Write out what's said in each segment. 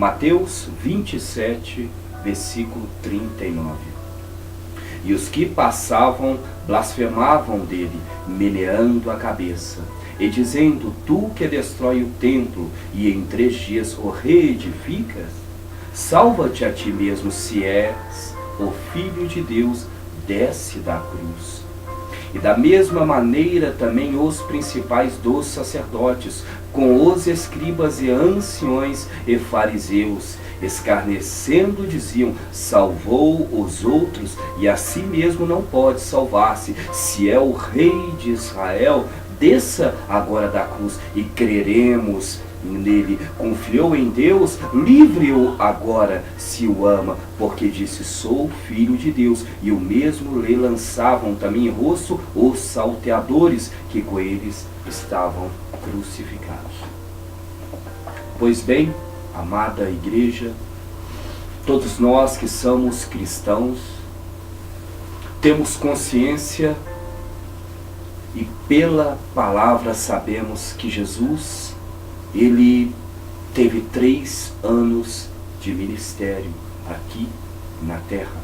Mateus 27, versículo 39. E os que passavam blasfemavam dele, meneando a cabeça, e dizendo: tu que destrói o templo, e em 3 dias o reedificas, salva-te a ti mesmo, se és o Filho de Deus, desce da cruz. E da mesma maneira também os principais dos sacerdotes, com os escribas e anciões e fariseus, escarnecendo, diziam: salvou os outros, e a si mesmo não pode salvar-se. Se é o Rei de Israel, desça agora da cruz e creremos nele. Confiou em Deus, livre-o agora, se o ama, porque disse: sou filho de Deus. E o mesmo lhe lançavam também em rosto os salteadores que com eles estavam crucificados. Pois bem, amada igreja, todos nós que somos cristãos temos consciência e pela palavra sabemos que Jesus, ele teve 3 anos de ministério aqui na terra.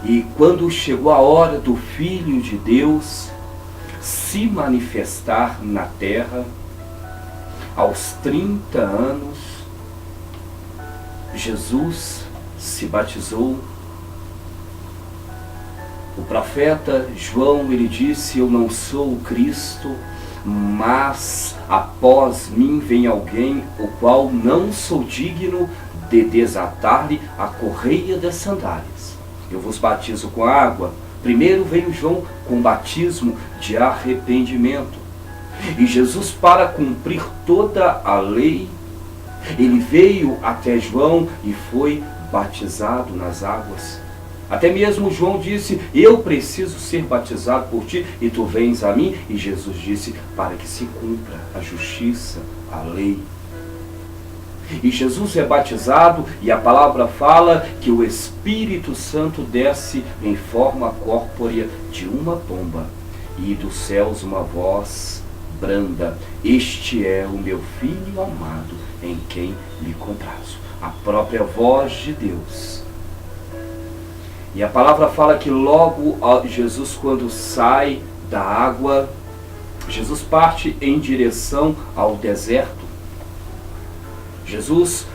E quando chegou a hora do Filho de Deus se manifestar na terra, aos 30 anos, Jesus se batizou. O profeta João, ele disse: eu não sou o Cristo, mas após mim vem alguém, o qual não sou digno de desatar-lhe a correia das sandálias. Eu vos batizo com água. Primeiro veio João com o batismo de arrependimento. E Jesus, para cumprir toda a lei, ele veio até João e foi batizado nas águas. Até mesmo João disse: eu preciso ser batizado por ti e tu vens a mim. E Jesus disse: para que se cumpra a justiça, a lei. E Jesus é batizado, e a palavra fala que o Espírito Santo desce em forma corpórea de uma pomba, e dos céus uma voz branda: este é o meu Filho amado, em quem me comprazo. A própria voz de Deus. E a palavra fala que logo Jesus, quando sai da água, Jesus parte em direção ao deserto. Jesus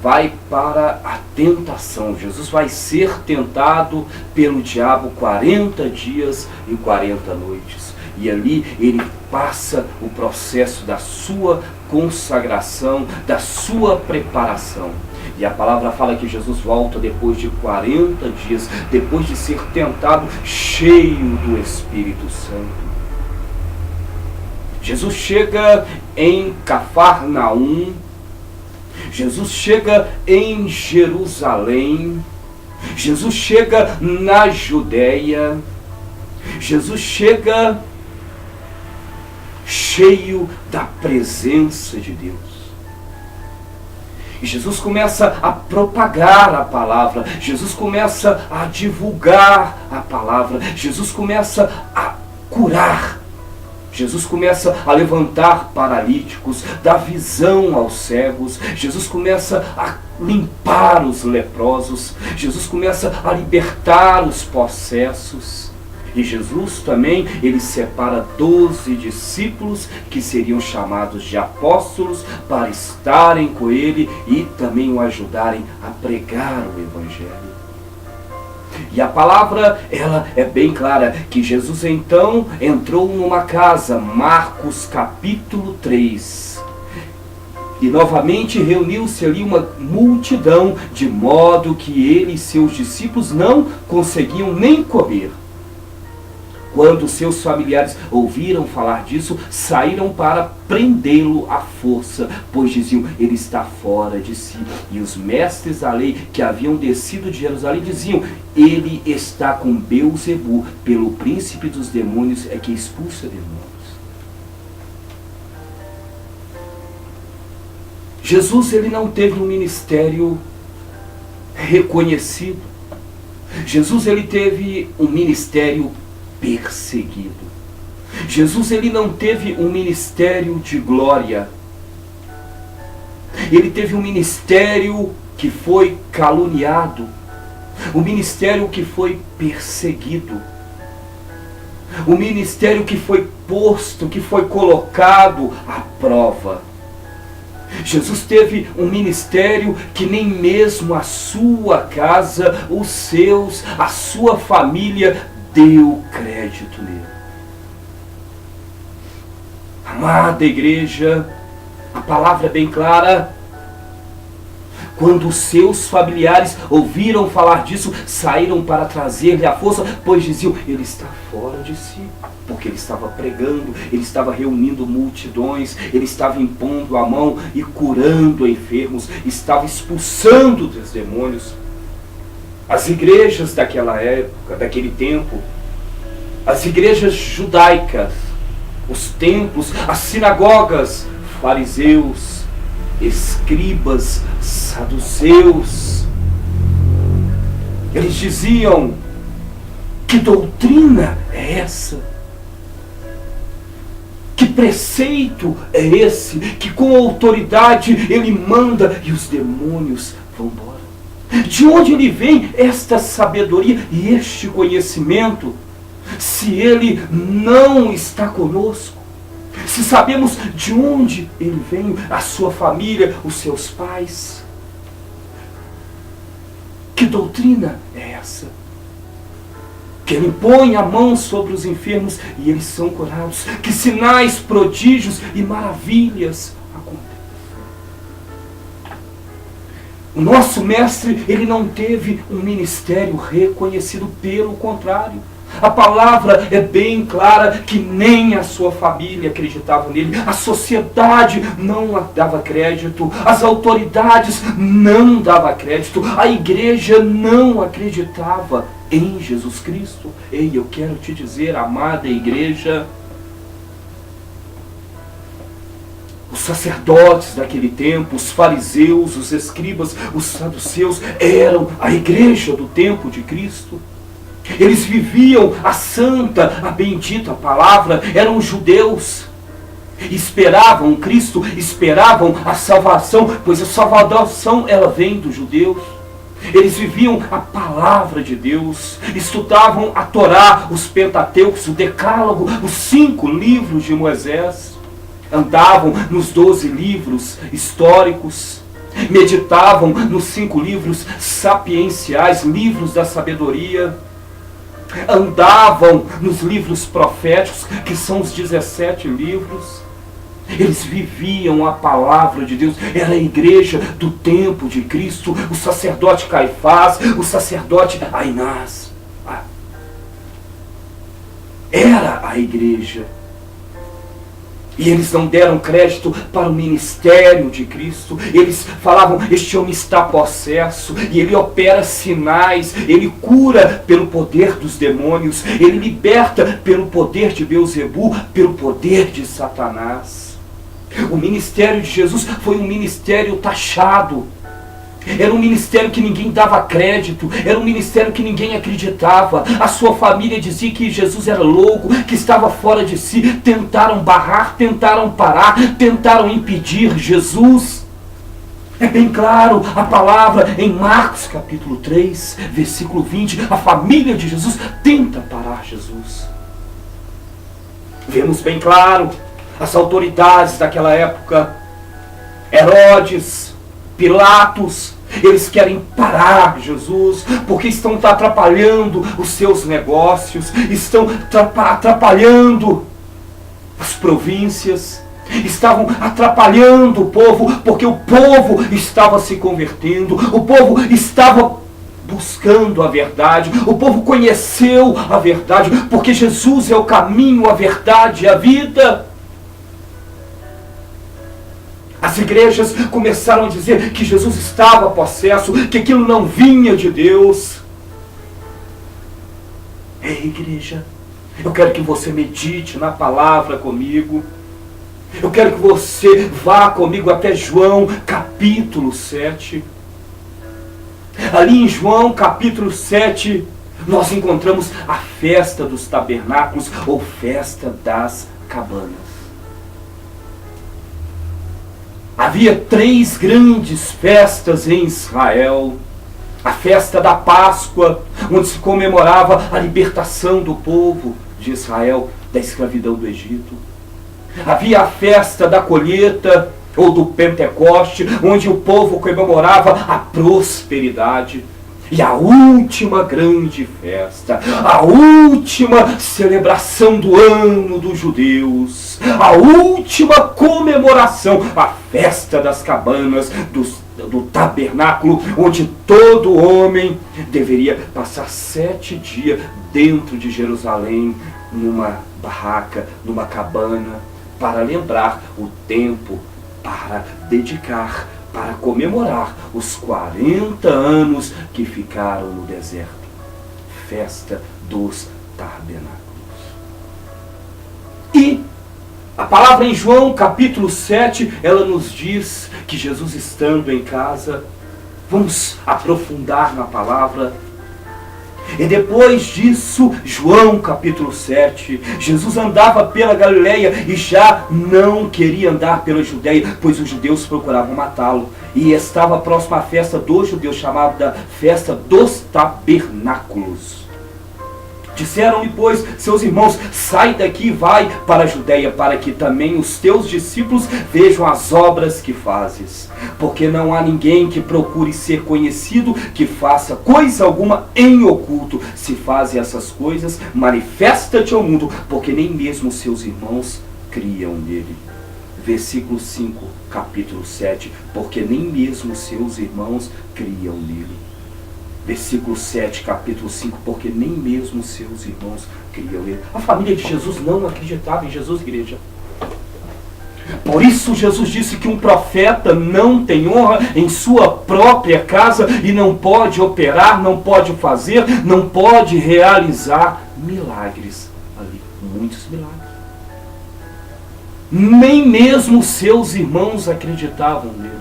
vai para a tentação. Jesus vai ser tentado pelo diabo 40 dias e 40 noites. E ali ele passa o processo da sua consagração, da sua preparação. E a palavra fala que Jesus volta depois de 40 dias, depois de ser tentado, cheio do Espírito Santo. Jesus chega em Cafarnaum, Jesus chega em Jerusalém, Jesus chega na Judéia, Jesus chega cheio da presença de Deus. E Jesus começa a propagar a palavra, Jesus começa a divulgar a palavra, Jesus começa a curar, Jesus começa a levantar paralíticos, dar visão aos cegos, Jesus começa a limpar os leprosos, Jesus começa a libertar os possessos. E Jesus também, ele separa 12 discípulos que seriam chamados de apóstolos para estarem com ele e também o ajudarem a pregar o Evangelho. E a palavra, ela é bem clara, que Jesus então entrou numa casa, Marcos capítulo 3. E novamente reuniu-se ali uma multidão, de modo que ele e seus discípulos não conseguiam nem comer. Quando seus familiares ouviram falar disso, saíram para prendê-lo à força, pois diziam: ele está fora de si. E os mestres da lei que haviam descido de Jerusalém diziam: ele está com Beelzebu, pelo príncipe dos demônios é que expulsa demônios. Jesus, ele não teve um ministério reconhecido. Jesus, ele teve um ministério perseguido. Jesus, ele não teve um ministério de glória. ele teve um ministério que foi caluniado, um ministério que foi perseguido, um ministério que foi posto, que foi colocado à prova. Jesus teve um ministério que nem mesmo a sua casa, os seus, a sua família deu crédito nele. Amada igreja, a palavra é bem clara. Quando os seus familiares ouviram falar disso, saíram para trazer-lhe a força, pois diziam, ele está fora de si. Porque ele estava pregando, ele estava reunindo multidões, ele estava impondo a mão e curando enfermos, estava expulsando os demônios. As igrejas daquela época, daquele tempo, as igrejas judaicas, os templos, as sinagogas, fariseus, escribas, saduceus, eles diziam, que doutrina é essa? Que preceito é esse? Que com autoridade ele manda e os demônios vão embora. De onde ele vem esta sabedoria e este conhecimento? Se ele não está conosco, se sabemos de onde ele veio, a sua família, os seus pais. Que doutrina é essa? Que ele põe a mão sobre os enfermos e eles são curados. Que sinais, prodígios e maravilhas acontecem. O nosso mestre, ele não teve um ministério reconhecido, pelo contrário. A palavra é bem clara que nem a sua família acreditava nele, a sociedade não dava crédito, as autoridades não davam crédito, a igreja não acreditava em Jesus Cristo. Ei, eu quero te dizer, amada igreja, os sacerdotes daquele tempo, os fariseus, os escribas, os saduceus, eram a igreja do tempo de Cristo. Eles viviam a santa, a bendita palavra, eram judeus, esperavam Cristo, esperavam a salvação, pois a salvação ela vem dos judeus. Eles viviam a palavra de Deus, estudavam a Torá, os Pentateucos, o Decálogo, os 5 livros de Moisés, andavam nos 12 livros históricos, meditavam nos 5 livros sapienciais, livros da sabedoria, andavam nos livros proféticos, que são os 17 livros. Eles viviam a palavra de Deus. Era a igreja do tempo de Cristo, o sacerdote Caifás, o sacerdote Ainás. Era a igreja. E eles não deram crédito para o ministério de Cristo. Eles falavam, este homem está possesso, e ele opera sinais, ele cura pelo poder dos demônios, ele liberta pelo poder de Beelzebu, pelo poder de Satanás. O ministério de Jesus foi um ministério taxado. Era um ministério que ninguém dava crédito, era um ministério que ninguém acreditava. A sua família dizia que Jesus era louco, que estava fora de si. Tentaram barrar, tentaram parar, tentaram impedir Jesus. É bem claro a palavra em Marcos capítulo 3, versículo 20. A família de Jesus tenta parar Jesus. Vemos bem claro as autoridades daquela época, Herodes, Pilatos, eles querem parar Jesus, porque estão atrapalhando os seus negócios, estão atrapalhando as províncias, estavam atrapalhando o povo, porque o povo estava se convertendo, o povo estava buscando a verdade, o povo conheceu a verdade, porque Jesus é o caminho, a verdade e a vida. As igrejas começaram a dizer que Jesus estava possesso, que aquilo não vinha de Deus. Ei, igreja, eu quero que você medite na palavra comigo. Eu quero que você vá comigo até João capítulo 7. Ali em João capítulo 7, nós encontramos a festa dos tabernáculos, ou festa das cabanas. A Havia 3 grandes festas em Israel. A festa da Páscoa, onde se comemorava a libertação do povo de Israel da escravidão do Egito. Havia a festa da colheita, ou do Pentecoste, onde o povo comemorava a prosperidade. E a última grande festa, a última celebração do ano dos judeus, a última comemoração, a festa das cabanas, do tabernáculo, onde todo homem deveria passar 7 dias dentro de Jerusalém, numa barraca, numa cabana, para lembrar o tempo, para dedicar, para comemorar os 40 anos que ficaram no deserto. Festa dos tabernáculos. E a palavra em João capítulo 7, ela nos diz que Jesus estando em casa, vamos aprofundar na palavra. E depois disso, João capítulo 7, Jesus andava pela Galileia e já não queria andar pela Judeia, pois os judeus procuravam matá-lo. E estava próxima à festa dos judeus, chamada festa dos tabernáculos. Disseram-lhe, pois, seus irmãos, sai daqui e vai para a Judeia, para que também os teus discípulos vejam as obras que fazes. Porque não há ninguém que procure ser conhecido, que faça coisa alguma em oculto. Se fazem essas coisas, manifesta-te ao mundo, porque nem mesmo seus irmãos criam nele. Versículo 5, capítulo 7, porque nem mesmo seus irmãos criam nele. Versículo 7, capítulo 5, porque nem mesmo seus irmãos criam nele. A família de Jesus não acreditava em Jesus, igreja. Por isso Jesus disse que um profeta não tem honra em sua própria casa e não pode operar, não pode fazer, não pode realizar milagres ali. Muitos milagres. Nem mesmo seus irmãos acreditavam nele.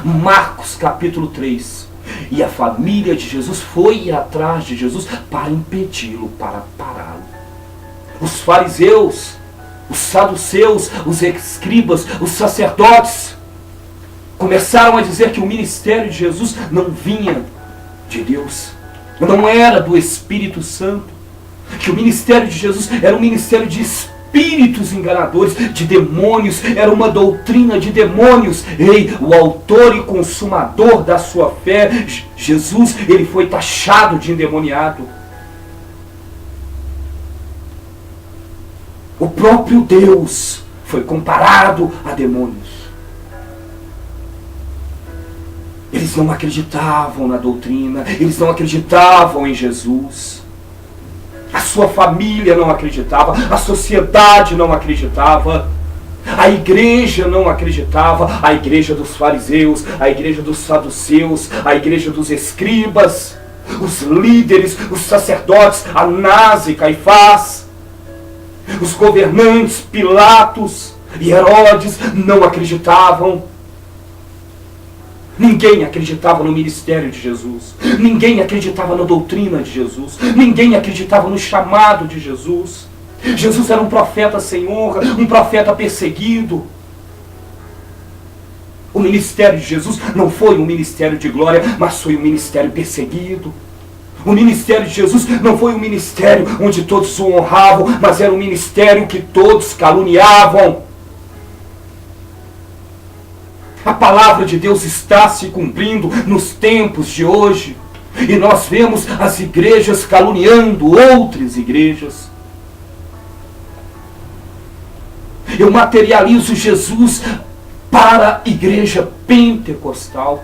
Marcos capítulo 3. E a família de Jesus foi atrás de Jesus para impedi-lo, para pará-lo. Os fariseus, os saduceus, os escribas, os sacerdotes começaram a dizer que o ministério de Jesus não vinha de Deus, não era do Espírito Santo, que o ministério de Jesus era um ministério de espíritos enganadores, de demônios, era uma doutrina de demônios. Ei, o autor e consumador da sua fé, Jesus, ele foi taxado de endemoniado. O próprio Deus foi comparado a demônios. Eles não acreditavam na doutrina, eles não acreditavam em Jesus. A sua família não acreditava, a sociedade não acreditava, a igreja não acreditava, a igreja dos fariseus, a igreja dos saduceus, a igreja dos escribas, os líderes, os sacerdotes, Anás e Caifás, os governantes, Pilatos e Herodes não acreditavam. Ninguém acreditava no ministério de Jesus. Ninguém acreditava na doutrina de Jesus. Ninguém acreditava no chamado de Jesus. Jesus era um profeta sem honra, um profeta perseguido. O ministério de Jesus não foi um ministério de glória, mas foi um ministério perseguido. O ministério de Jesus não foi um ministério onde todos o honravam, mas era um ministério que todos caluniavam. A palavra de Deus está se cumprindo nos tempos de hoje. E nós vemos as igrejas caluniando outras igrejas. Eu materializo Jesus para a igreja pentecostal.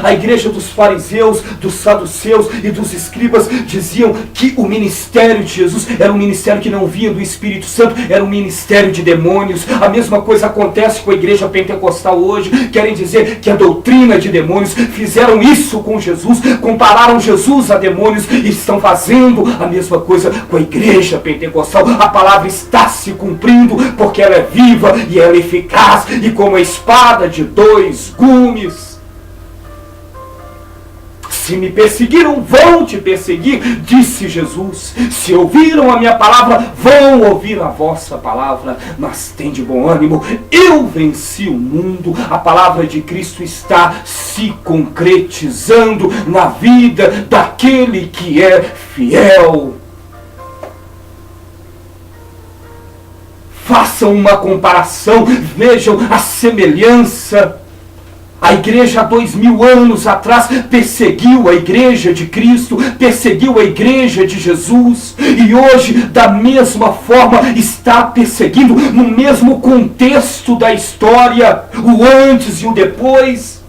A igreja dos fariseus, dos saduceus e dos escribas diziam que o ministério de Jesus era um ministério que não vinha do Espírito Santo, era um ministério de demônios. A mesma coisa acontece com a igreja pentecostal hoje. Querem dizer que a doutrina de demônios, fizeram isso com Jesus, compararam Jesus a demônios e estão fazendo a mesma coisa com a igreja pentecostal. A palavra está se cumprindo porque ela é viva e ela é eficaz e como a espada de 2 gumes. Se me perseguiram, vão te perseguir, disse Jesus. Se ouviram a minha palavra, vão ouvir a vossa palavra. Mas tem de bom ânimo, eu venci o mundo. A palavra de Cristo está se concretizando na vida daquele que é fiel. Façam uma comparação, vejam a semelhança. A igreja há 2000 anos atrás perseguiu a igreja de Cristo, perseguiu a igreja de Jesus, e hoje, da mesma forma, está perseguindo no mesmo contexto da história, o antes e o depois.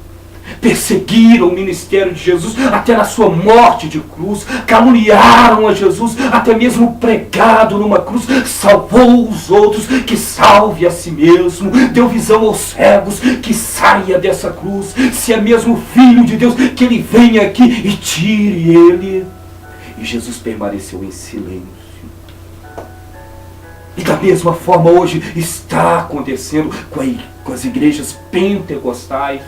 Perseguiram o ministério de Jesus até na sua morte de cruz, caluniaram a Jesus, até mesmo pregado numa cruz, salvou os outros, que salve a si mesmo, deu visão aos cegos, que saia dessa cruz, se é mesmo Filho de Deus, que ele venha aqui e tire ele. E Jesus permaneceu em silêncio. E da mesma forma hoje está acontecendo com as igrejas pentecostais.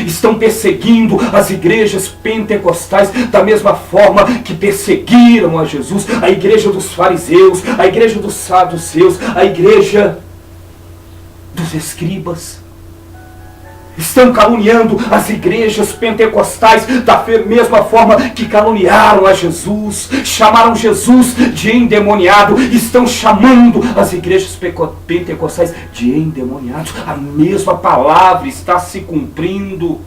Estão perseguindo as igrejas pentecostais da mesma forma que perseguiram a Jesus, a igreja dos fariseus, a igreja dos saduceus, a igreja dos escribas. Estão caluniando as igrejas pentecostais da mesma forma que caluniaram a Jesus, chamaram Jesus de endemoniado, estão chamando as igrejas pentecostais de endemoniados. A mesma palavra está se cumprindo,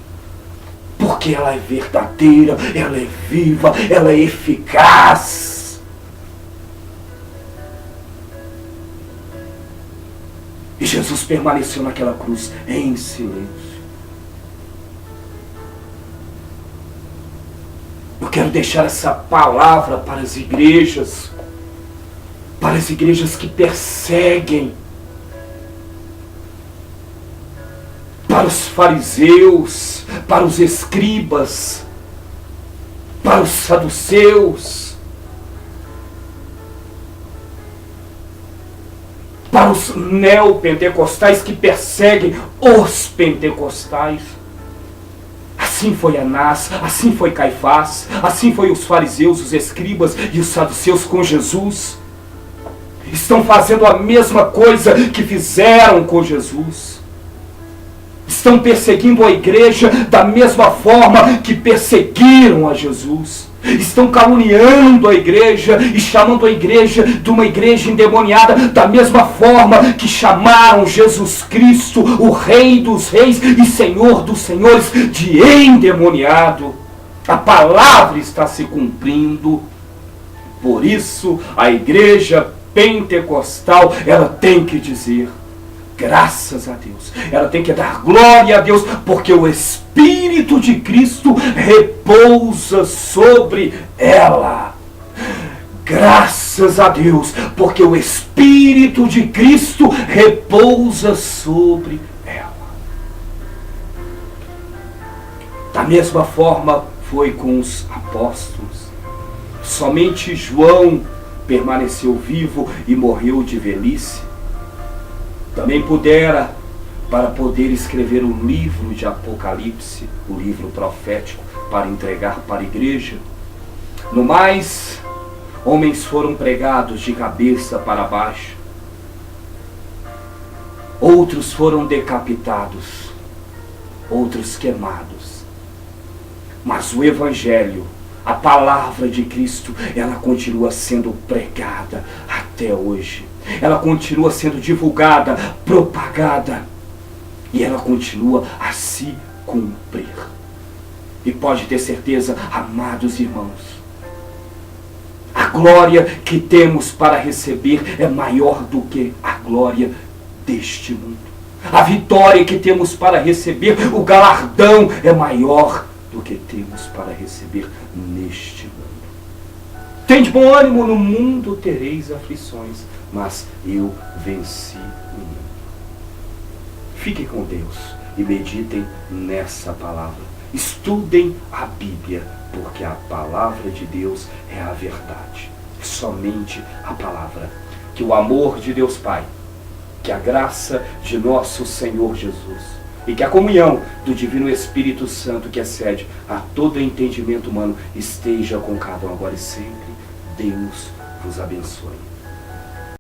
porque ela é verdadeira, ela é viva, ela é eficaz. E Jesus permaneceu naquela cruz em silêncio. Eu quero deixar essa palavra para as igrejas que perseguem, para os fariseus, para os escribas, para os saduceus, para os neopentecostais que perseguem os pentecostais. Assim foi Anás, assim foi Caifás, assim foi os fariseus, os escribas e os saduceus com Jesus. Estão fazendo a mesma coisa que fizeram com Jesus. Estão perseguindo a igreja da mesma forma que perseguiram a Jesus. Estão caluniando a igreja e chamando a igreja de uma igreja endemoniada da mesma forma que chamaram Jesus Cristo, o Rei dos Reis e Senhor dos Senhores, de endemoniado. A palavra está se cumprindo. Por isso, a igreja pentecostal, ela tem que dizer graças a Deus. Ela tem que dar glória a Deus, porque o Espírito de Cristo repousa sobre ela. Graças a Deus, porque o Espírito de Cristo repousa sobre ela. Da mesma forma foi com os apóstolos. Somente João permaneceu vivo e morreu de velhice. Também pudera, para poder escrever o livro de Apocalipse, o livro profético, para entregar para a igreja. No mais, homens foram pregados de cabeça para baixo. Outros foram decapitados, outros queimados. Mas o Evangelho, a palavra de Cristo, ela continua sendo pregada até hoje. Ela continua sendo divulgada, propagada, e ela continua a se cumprir. E pode ter certeza, amados irmãos, a glória que temos para receber é maior do que a glória deste mundo. A vitória que temos para receber, o galardão é maior do que temos para receber neste mundo. Tende bom ânimo, no mundo tereis aflições, mas eu venci o mundo. Fiquem com Deus e meditem nessa palavra. Estudem a Bíblia, porque a palavra de Deus é a verdade. Somente a palavra. Que o amor de Deus Pai, que a graça de nosso Senhor Jesus, E que a comunhão do Divino Espírito Santo, que excede a todo entendimento humano, esteja com cada um agora e sempre. Deus vos abençoe.